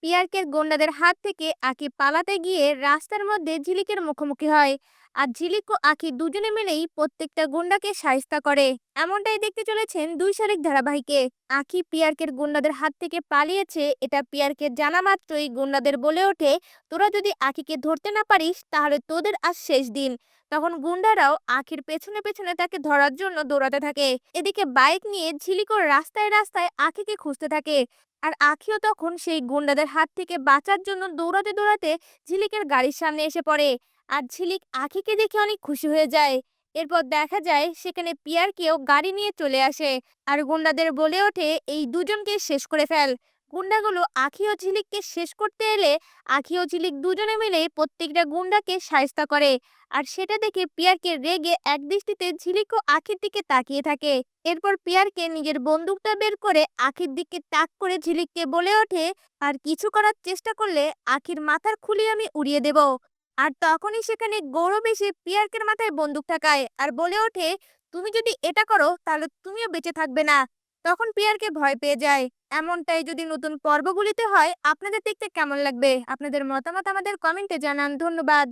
পিয়ারকের গুন্ডাদের হাত থেকে আঁখি পালাতে গিয়ে রাস্তার মধ্যে ঝিলিকের মুখোমুখি হয়। আর ঝিলিক ও আঁখি দুজনে মিলেই প্রত্যেকটা গুন্ডাকে শায়েস্তা করে। এমনটাই দেখতে চলেছেন দুই শালিক ধারাবাহিকে। আঁখি পিয়ারকের গুন্ডাদের হাত থেকে পালিয়েছে এটা পিয়ারকে জানা মাত্রই গুন্ডাদের বলে ওঠে, তোরা যদি আঁখিকে ধরতে না পারিস তাহলে তোদের আজ শেষ দিন। তখন গুন্ডারাও আঁখির পেছনে পেছনে তাকে ধরার জন্য দৌড়াতে থাকে। এদিকে বাইক নিয়ে ঝিলিকও রাস্তায় রাস্তায় আঁখিকে খুঁজতে থাকে। আর আখিও তখন সেই গুন্ডাদের হাত থেকে বাঁচার জন্য দৌড়াতে দৌড়াতে ঝিলিকের গাড়ির সামনে এসে পড়ে। আর ঝিলিক আখিকে দেখে অনেক খুশি হয়ে যায়। এরপর দেখা যায় সেখানে পিয়ারকেও গাড়ি নিয়ে চলে আসে। আর গুন্ডাদের বলে ওঠে, এই দুজনকে শেষ করে ফেল। গুন্ডাগুলো আখি ও ঝিলিককে শেষ করতে এলে আখি ও ঝিলিক দুজনে মিলে প্রত্যেকটা গুন্ডাকে শায়েস্তা করে। আর সেটা দেখে পিয়ারকে রেগে একদৃষ্টিতে ঝিলিক ও আখির দিকে তাকিয়ে থাকে। এরপর পিয়ারকে নিজের বন্দুকটা বের করে আখির দিকে তাক করে ঝিলিককে বলে ওঠে, আর কিছু করার চেষ্টা করলে আখির মাথার খুলি আমি উড়িয়ে দেব। আর তখনই সেখানে গৌরব এসে পিয়ারকের মাথায় বন্দুক ঠাকায় আর বলে ওঠে, তুমি যদি এটা করো তাহলে তুমিও বেঁচে থাকবে না। তখন পিয়ারকে ভয় পেয়ে যায়। এমনটাই যদি নতুন পর্বগুলিতে হয় আপনাদের দেখতে কেমন লাগবে? আপনাদের মতামত আমাদের কমেন্টে জানান। ধন্যবাদ।